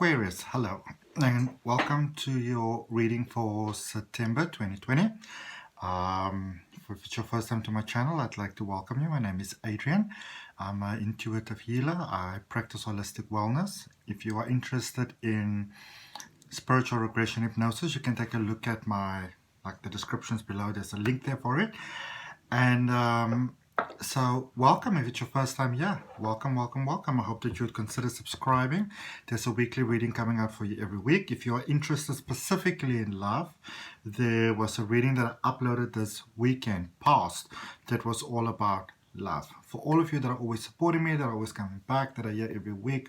Aquarius, hello and welcome to your reading for September 2020. If it's your first time to my channel, I'd like to welcome you. My name is Adrian. I'm an intuitive healer. I practice holistic wellness. If you are interested in spiritual regression hypnosis, you can take a look at the descriptions below. There's a link there for it. And so welcome. If it's your first time here, welcome. I hope that you would consider subscribing. There's a weekly reading coming out for you every week. If you are interested specifically in love, there was a reading that I uploaded this weekend past that was all about love. For all of you that are always supporting me, that are always coming back, that are here every week,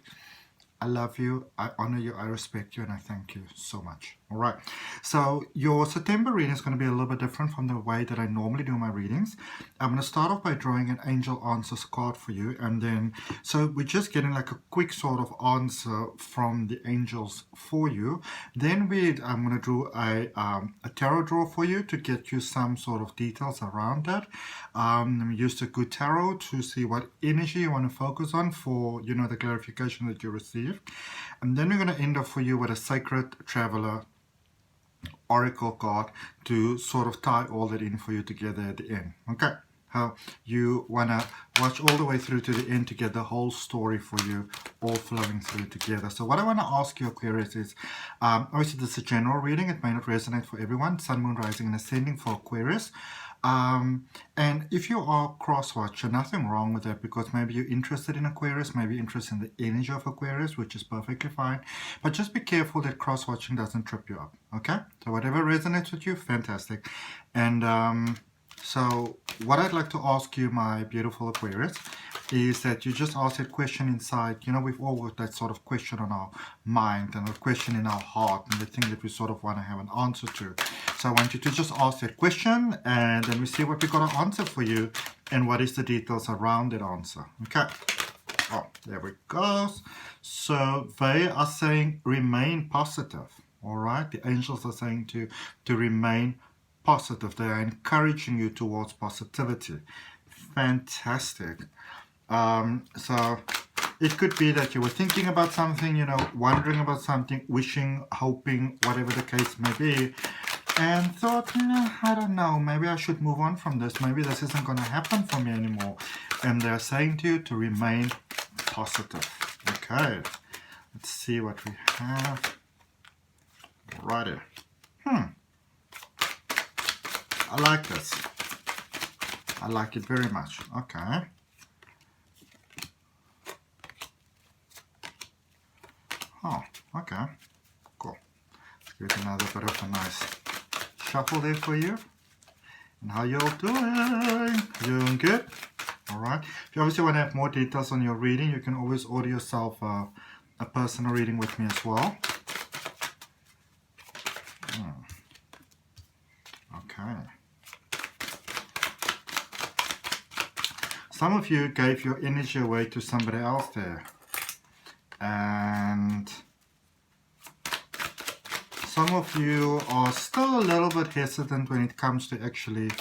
I love you, I honor you, I respect you, and I thank you so much. All right, so your September reading is going to be a little bit different from the way that I normally do my readings. I'm going to start off by drawing an angel answers card for you, and then so we're just getting like a quick sort of answer from the angels for you. Then I'm going to do a tarot draw for you to get you some sort of details around that. We used a good tarot to see what energy you want to focus on for the clarification that you receive. And then we're going to end up for you with a Sacred Traveler Oracle card to sort of tie all that in for you together at the end. Okay, how you want to watch all the way through to the end to get the whole story for you all flowing through together. So what I want to ask you, Aquarius, is obviously this is a general reading. It may not resonate for everyone. Sun, Moon, Rising and Ascending for Aquarius. And if you are cross-watcher, nothing wrong with that, because maybe you're interested in Aquarius, maybe you're interested in the energy of Aquarius, which is perfectly fine. But just be careful that cross-watching doesn't trip you up, okay? So whatever resonates with you, fantastic. And so what I'd like to ask you, my beautiful Aquarius, is that you just ask that question inside. We've all got that sort of question on our mind and a question in our heart and the thing that we sort of want to have an answer to. So I want you to just ask that question, and then we see what we got to answer for you and what is the details around that answer. Okay. Oh, there we go. So they are saying remain positive. All right. The angels are saying to remain positive. They are encouraging you towards positivity. Fantastic. So it could be that you were thinking about something, wondering about something, wishing, hoping, whatever the case may be, and thought, I don't know, maybe I should move on from this. Maybe this isn't going to happen for me anymore. And they're saying to you to remain positive. Okay, let's see what we have. Alrighty. I like this. I like it very much. Okay. Oh, okay. Cool. Let's give it another bit of a nice shuffle there for you. And how you all doing? Doing good? Alright. If you obviously want to have more details on your reading, you can always order yourself a personal reading with me as well. Okay. Some of you gave your energy away to somebody else there. And some of you are still a little bit hesitant when it comes to actually,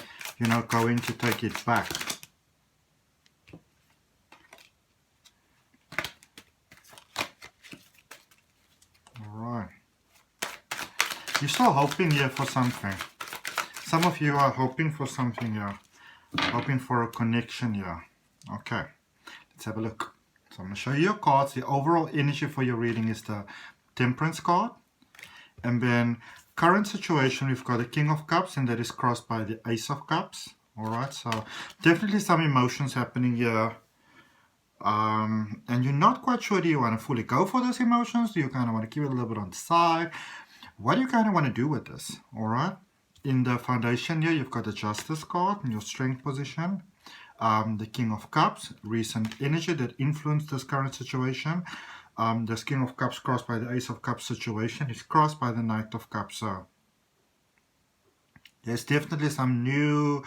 going to take it back. Alright. You're still hoping here for something. Some of you are hoping for something here. Hoping for a connection here. Okay. Let's have a look. So I'm going to show you your cards. The overall energy for your reading is the Temperance card. And then current situation, we've got the King of Cups, and that is crossed by the Ace of Cups. Alright, so definitely some emotions happening here. And you're not quite sure, do you want to fully go for those emotions? Do you kind of want to keep it a little bit on the side? What do you kind of want to do with this? Alright, in the foundation here, you've got the Justice card in your strength position. The King of Cups, recent energy that influenced this current situation. The King of Cups crossed by the Ace of Cups situation is crossed by the Knight of Cups. So there's definitely some new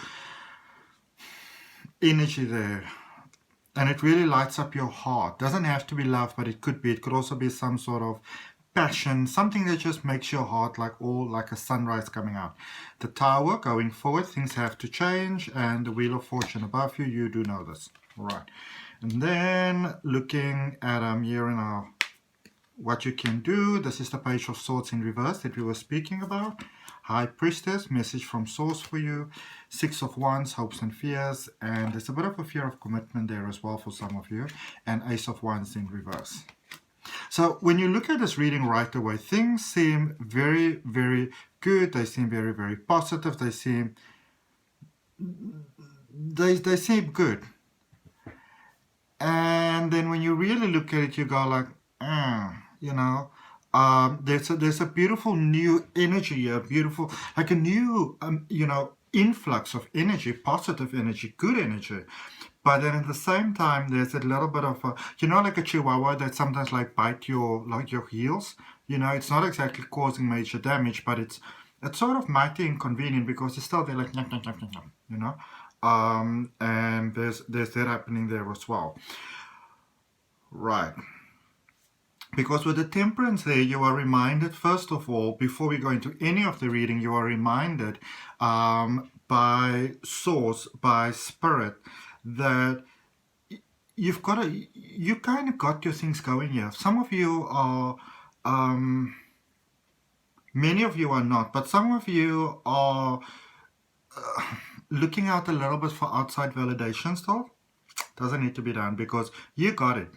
energy there. And it really lights up your heart. Doesn't have to be love, but it could be. It could also be some sort of passion, something that just makes your heart like a sunrise coming out. The Tower, going forward, things have to change, and the Wheel of Fortune above you, you do know this. Right. And then looking at here in our what you can do. This is the Page of Swords in reverse that we were speaking about. High Priestess, message from Source for you. Six of Wands, hopes and fears. And there's a bit of a fear of commitment there as well for some of you. And Ace of Wands in reverse. So when you look at this reading right away, things seem very, very good. They seem very, very positive. They seem good. And then when you really look at it, you go like, you know, there's a beautiful new energy here, beautiful, like a new, you know, influx of energy, positive energy, good energy. But then at the same time, there's a little bit of a, you know, like a chihuahua that sometimes like bite your heels. You know, it's not exactly causing major damage, but it's sort of mighty inconvenient because it's still there like, you know. And there's that happening there as well. Right. Because with the Temperance there, you are reminded, first of all, before we go into any of the reading, you are reminded by Source, by Spirit, that you kind of got your things going here. Some of you are, many of you are not, but some of you are looking out a little bit for outside validation still. Doesn't need to be done because you got it.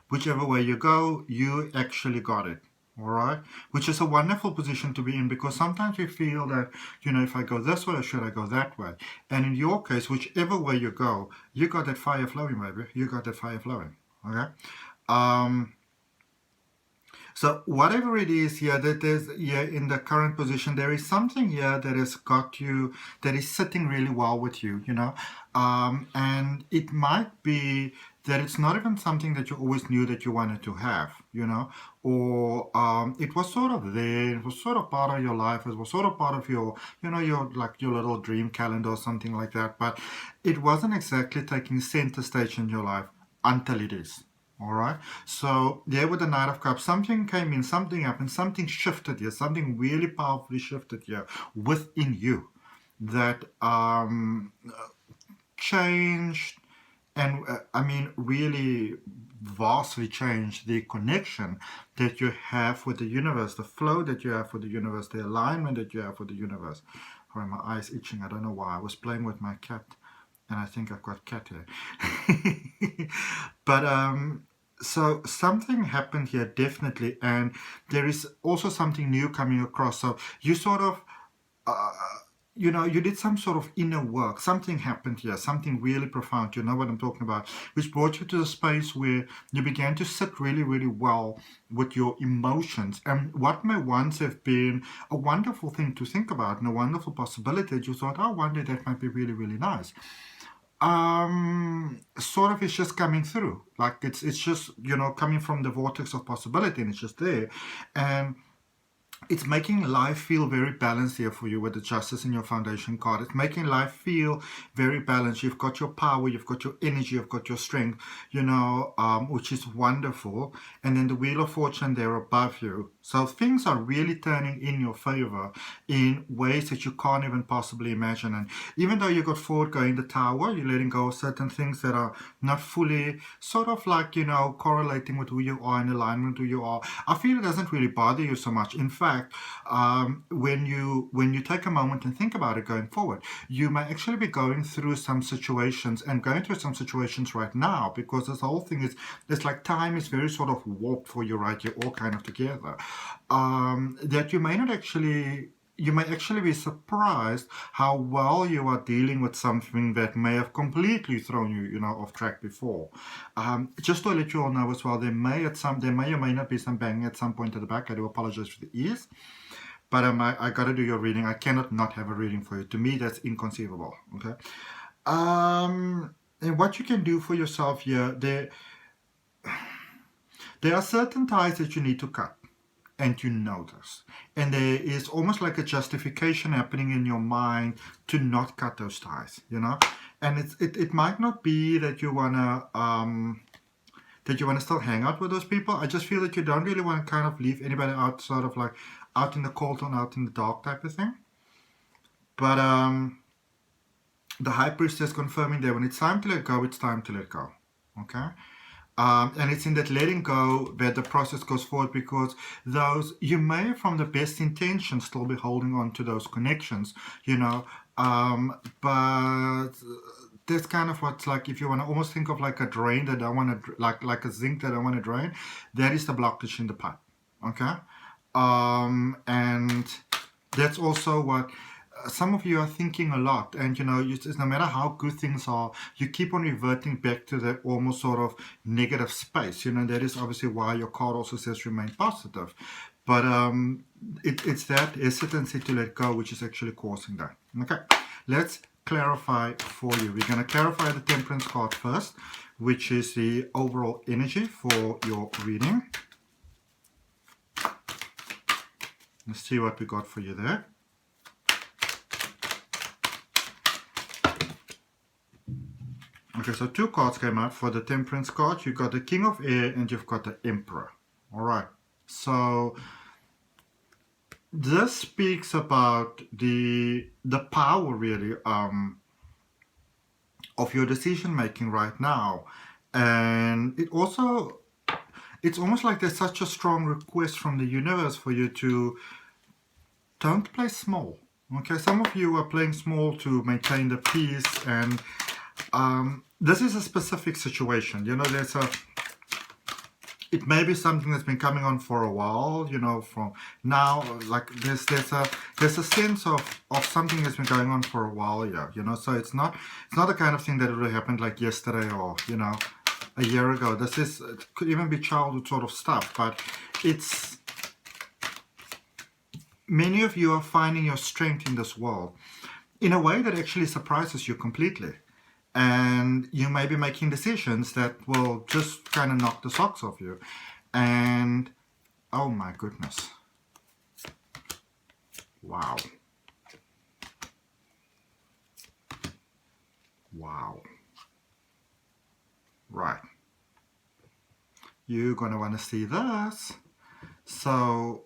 Whichever way you go, you actually got it. All right, which is a wonderful position to be in because sometimes we feel that, you know, if I go this way or should I go that way? And in your case, whichever way you go, you got that fire flowing, baby. You got that fire flowing. Okay. So whatever it is here that there's here in the current position, there is something here that has got you, that is sitting really well with you, you know, and it might be that it's not even something that you always knew that you wanted to have, you know, or it was sort of there, it was sort of part of your life, it was sort of part of your, you know, your little dream calendar or something like that, but it wasn't exactly taking center stage in your life until it is. All right, so there with the Knight of Cups, something came in, something happened, something shifted here, something really powerfully shifted here within you that changed, and I mean really vastly changed the connection that you have with the universe, the flow that you have with the universe, the alignment that you have with the universe. Sorry, my eye's itching. I don't know why. I was playing with my cat, and I think I've got cat hair. But so something happened here definitely, and there is also something new coming across. So you sort of you know, you did some sort of inner work. Something happened here, something really profound. You know what I'm talking about, which brought you to the space where you began to sit really, really well with your emotions. And what may once have been a wonderful thing to think about and a wonderful possibility that you thought, oh, one day that might be really, really nice. Sort of is just coming through. Like it's just, you know, coming from the vortex of possibility, and it's just there. And it's making life feel very balanced here for you with the Justice in your foundation card. It's making life feel very balanced. You've got your power, you've got your energy, you've got your strength, you know, which is wonderful. And then the Wheel of Fortune there above you. So things are really turning in your favor in ways that you can't even possibly imagine. And even though you got forward going the Tower, you're letting go of certain things that are not fully sort of like, you know, correlating with who you are, in alignment with who you are. I feel it doesn't really bother you so much. In fact, when you take a moment and think about it going forward, you may actually be going through some situations and going through some situations right now, because this whole thing is, it's like time is very sort of warped for you, right? You're all kind of together. That you may not actually, you may actually be surprised how well you are dealing with something that may have completely thrown you, you know, off track before. Just to let you all know as well, there may or may not be some banging at some point at the back. I do apologize for the ears, but I got to do your reading. I cannot not have a reading for you. To me, that's inconceivable. Okay. And what you can do for yourself here, there are certain ties that you need to cut. And you know this. And there is almost like a justification happening in your mind to not cut those ties, you know? And it might not be that you wanna still hang out with those people. I just feel that you don't really want to kind of leave anybody out, sort of like out in the cold and out in the dark type of thing. But the High Priestess confirming there, when it's time to let go, it's time to let go. Okay? And it's in that letting go that the process goes forward, because those, you may from the best intentions still be holding on to those connections, you know, but that's kind of what's like, if you want to almost think of like a drain that I want to, like a zinc that I want to drain, that is the blockage in the pipe. Okay. And that's also what some of you are thinking a lot, and you know, no matter how good things are, you keep on reverting back to that almost sort of negative space. You know, that is obviously why your card also says remain positive. But it's that hesitancy to let go which is actually causing that. Okay, let's clarify for you. We're going to clarify the Temperance card first, which is the overall energy for your reading. Let's see what we got for you there. Okay, so two cards came out for the Temperance card. You've got the King of Air and you've got the Emperor. All right, so this speaks about the power really of your decision making right now, and it's almost like there's such a strong request from the universe for you to don't play small. Okay, some of you are playing small to maintain the peace, and this is a specific situation. You know, it may be something that's been coming on for a while, you know, from now, like there's a sense of something that's been going on for a while, yeah, you know, so it's not the kind of thing that would have happened like yesterday or, you know, a year ago. It could even be childhood sort of stuff, but it's, many of you are finding your strength in this world in a way that actually surprises you completely. And you may be making decisions that will just kind of knock the socks off you. And oh my goodness. Wow. Wow. Right. You're going to want to see this. So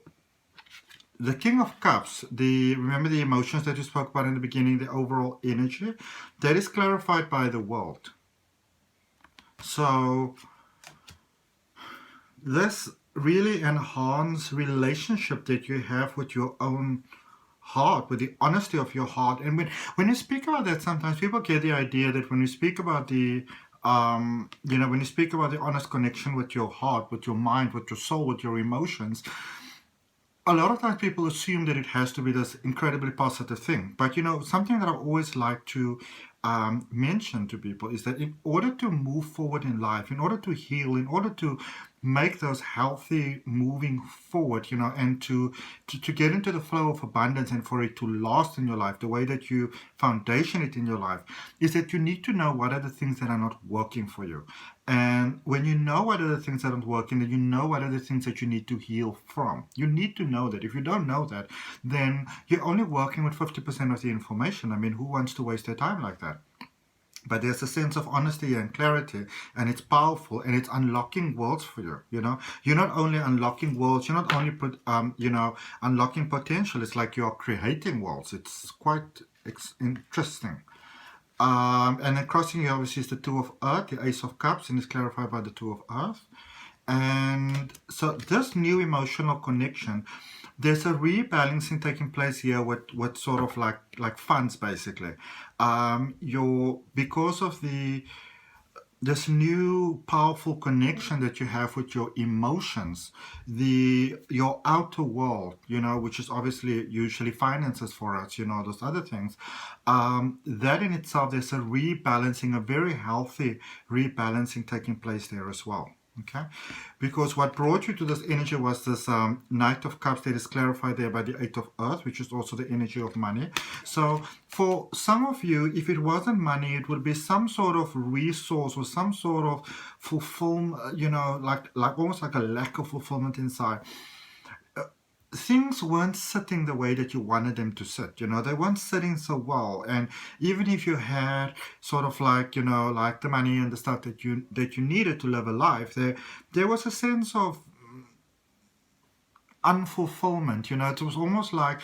the King of Cups, remember the emotions that you spoke about in the beginning, the overall energy, that is clarified by the world. So this really enhances relationship that you have with your own heart, with the honesty of your heart. And when you speak about that, sometimes people get the idea that when you speak about the you know, when you speak about the honest connection with your heart, with your mind, with your soul, with your emotions, a lot of times people assume that it has to be this incredibly positive thing. But, you know, something that I always like to mention to people is that in order to move forward in life, in order to heal, in order to make those healthy moving forward, you know, and to get into the flow of abundance and for it to last in your life, the way that you foundation it in your life, is that you need to know what are the things that are not working for you. And when you know what are the things that aren't working, then you know what are the things that you need to heal from. You need to know that. If you don't know that, then you're only working with 50% of the information. I mean, who wants to waste their time like that? But there's a sense of honesty and clarity, and it's powerful, and it's unlocking worlds for you. You know, you're not only unlocking worlds, you're not only you know, unlocking potential. It's like you're creating worlds. It's quite interesting. And then crossing you obviously is the Two of Earth, the Ace of Cups, and it's clarified by the Two of Earth. And so this new emotional connection, there's a rebalancing taking place here with sort of like funds basically. Because of this new powerful connection that you have with your emotions, your outer world, you know, which is obviously usually finances for us, you know, those other things, that in itself, there's a rebalancing, a very healthy rebalancing taking place there as well. Okay, because what brought you to this energy was this Knight of Cups that is clarified there by the Eight of Earth, which is also the energy of money. So for some of you, if it wasn't money, it would be some sort of resource or some sort of fulfillment, you know, like almost like a lack of fulfillment inside. Things weren't sitting the way that you wanted them to sit, you know, they weren't sitting so well. And even if you had sort of like, you know, like the money and the stuff that you needed to live a life, there was a sense of unfulfillment, you know. It was almost like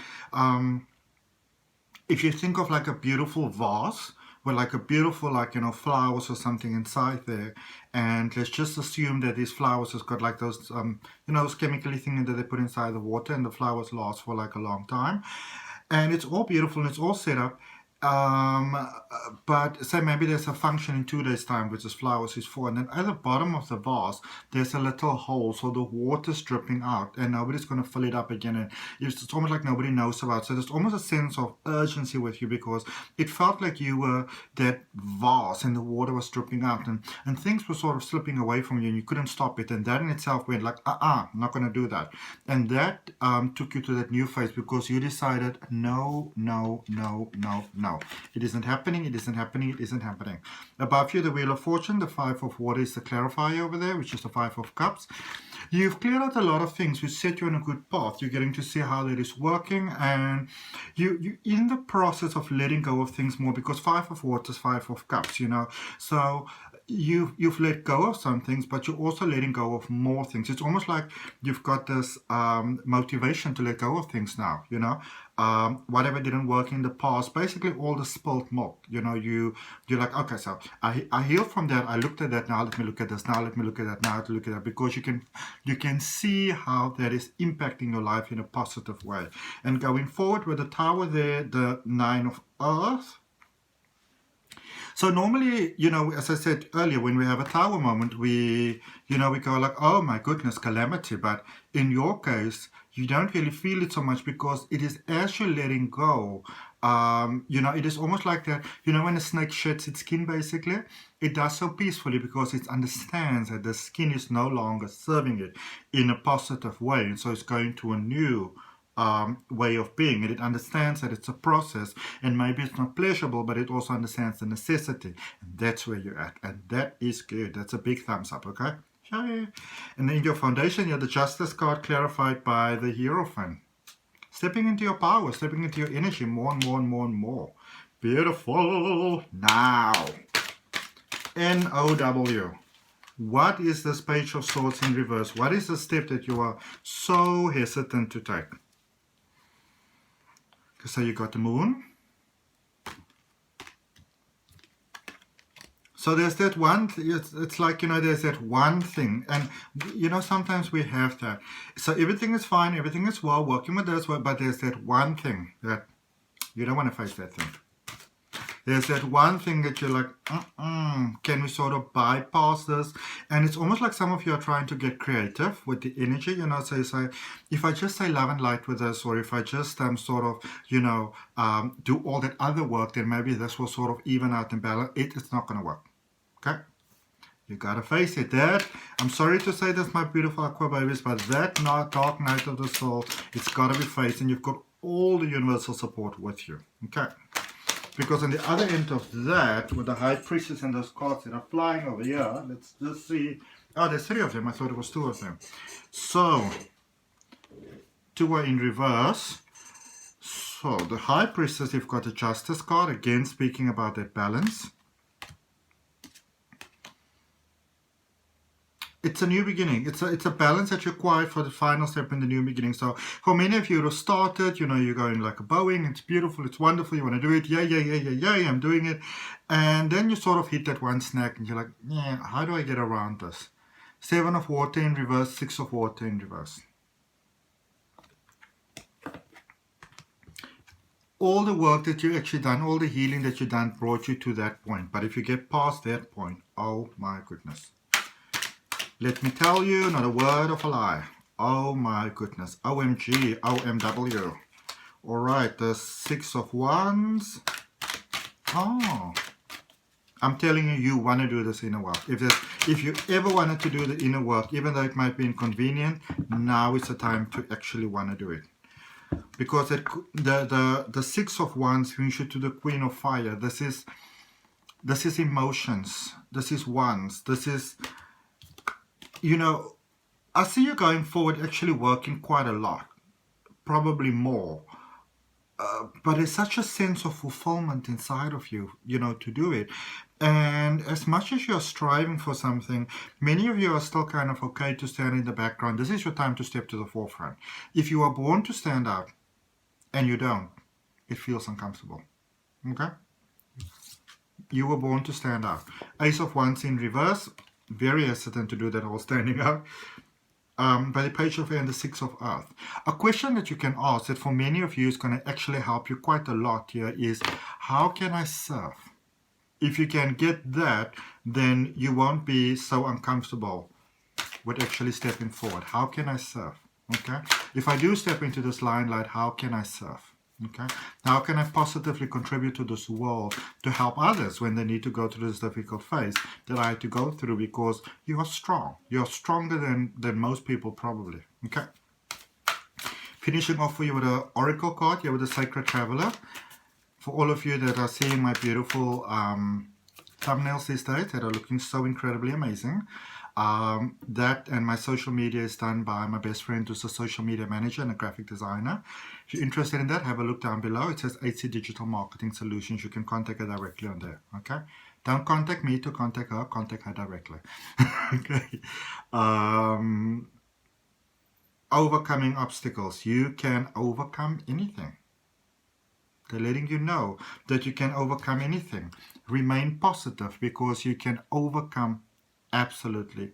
if you think of like a beautiful vase with like a beautiful, like, you know, flowers or something inside there. And let's just assume that these flowers has got like those, you know, those chemically things that they put inside the water, and the flowers last for like a long time. And it's all beautiful and it's all set up. But say maybe there's a function in 2 days time, which is flowers is for, and then at the bottom of the vase there's a little hole, so the water's dripping out and nobody's going to fill it up again, and it's almost like nobody knows about it. So there's almost a sense of urgency with you, because it felt like you were that vase and the water was dripping out, and things were sort of slipping away from you and you couldn't stop it, and that in itself went like, I'm not going to do that. And that took you to that new phase, because you decided no, no, no, no, no. It isn't happening, it isn't happening, it isn't happening. Above you, the Wheel of Fortune, the Five of Water is the clarifier over there, which is the Five of Cups. You've cleared out a lot of things which set you on a good path. You're getting to see how that is working, and you in the process of letting go of things more, because Five of Water is Five of Cups, you know. So you've let go of some things, but you're also letting go of more things. It's almost like you've got this motivation to let go of things now, you know. Whatever didn't work in the past, basically all the spilt milk, you know, you're like, okay, so I healed from that, I looked at that, now let me look at this, now let me look at that, now to look at that, because you can see how that is impacting your life in a positive way. And going forward with the Tower there, the Nine of Earth. So normally, you know, as I said earlier, when we have a Tower moment, we go like, oh my goodness, calamity. But in your case, you don't really feel it so much, because it is as you're letting go. You know, it is almost like that, you know, when a snake sheds its skin, basically, it does so peacefully, because it understands that the skin is no longer serving it in a positive way. And so it's going to a new way of being, and it understands that it's a process, and maybe it's not pleasurable, but it also understands the necessity, and that's where you're at, and that is good. That's a big thumbs up. Okay, yay. And then in your foundation, you have the Justice card clarified by the Hierophant. Stepping into your power, stepping into your energy more and more and more and more. Beautiful. Now, NOW. What is this Page of Swords in reverse? What is the step that you are so hesitant to take? So you got the Moon. So there's that one, it's like, you know, there's that one thing. And, you know, sometimes we have that. So everything is fine, everything is well, working with this, but there's that one thing that you don't want to face that thing. There's that one thing that you're like, can we sort of bypass this? And it's almost like some of you are trying to get creative with the energy, you know, so you say, if I just say love and light with this, or if I just sort of, you know, do all that other work, then maybe this will sort of even out and balance. It's not going to work. Okay? You gotta face it. That, I'm sorry to say this, my beautiful aqua babies, but that dark night of the soul, it's gotta be faced, and you've got all the universal support with you. Okay? Because on the other end of that, with the High Priestess and those cards that are flying over here, let's just see. Oh, there's 3 of them. I thought it was 2 of them. So, 2 are in reverse. So, the High Priestess, you've got the Justice card, again speaking about that balance. It's a new beginning. It's a balance that you acquire for the final step in the new beginning. So for many of you who started, you know, you're going like a Boeing. It's beautiful. It's wonderful. You want to do it. Yay, I'm doing it. And then you sort of hit that one snag and you're like, yeah, how do I get around this? 7 of Water in reverse, 6 of Water in reverse. All the work that you actually done, all the healing that you done brought you to that point. But if you get past that point, oh my goodness. Let me tell you, not a word of a lie. Oh my goodness. OMG, OMW. Alright, the 6 of Wands. Oh. I'm telling you, you want to do this inner work. If you ever wanted to do the inner work, even though it might be inconvenient, now is the time to actually want to do it. Because the 6 of Wands brings you to the Queen of Fire. This is emotions. This is wands. This is... You know, I see you going forward actually working quite a lot, probably more. But there's such a sense of fulfillment inside of you, you know, to do it. And as much as you're striving for something, many of you are still kind of okay to stand in the background. This is your time to step to the forefront. If you are born to stand out and you don't, it feels uncomfortable. Okay? You were born to stand out. Ace of Wands in reverse. Very hesitant to do that whole standing out. By the Page of Air and the Six of Earth. A question that you can ask that for many of you is going to actually help you quite a lot here is, how can I serve? If you can get that, then you won't be so uncomfortable with actually stepping forward. How can I serve? Okay. If I do step into this limelight, how can I serve? Okay. How can I positively contribute to this world to help others when they need to go through this difficult phase that I had to go through, because you are strong. You're stronger than most people probably. Okay. Finishing off for you with an oracle card here with the Sacred Traveler. For all of you that are seeing my beautiful thumbnails these days that are looking so incredibly amazing, that and my social media is done by my best friend, who's a social media manager and a graphic designer. If you're interested in that, have a look down below. It says HC Digital Marketing Solutions. You can contact her directly on there. Okay, don't contact me to contact her. Contact her directly. Okay. Overcoming obstacles. You can overcome anything. They're letting you know that you can overcome anything. Remain positive, because you can overcome absolutely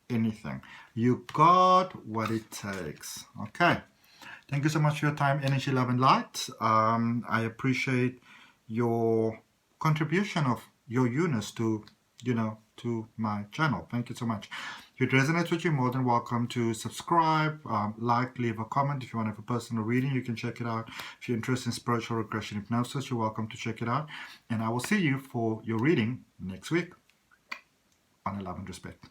anything. You got what it takes. Okay. Thank you so much for your time, energy, love, and light. I appreciate your contribution of your uniqueness to, to my channel. Thank you so much. If it resonates with you, more than welcome to subscribe, like, leave a comment. If you want to have a personal reading, you can check it out. If you're interested in spiritual regression hypnosis, you're welcome to check it out. And I will see you for your reading next week. On love and respect.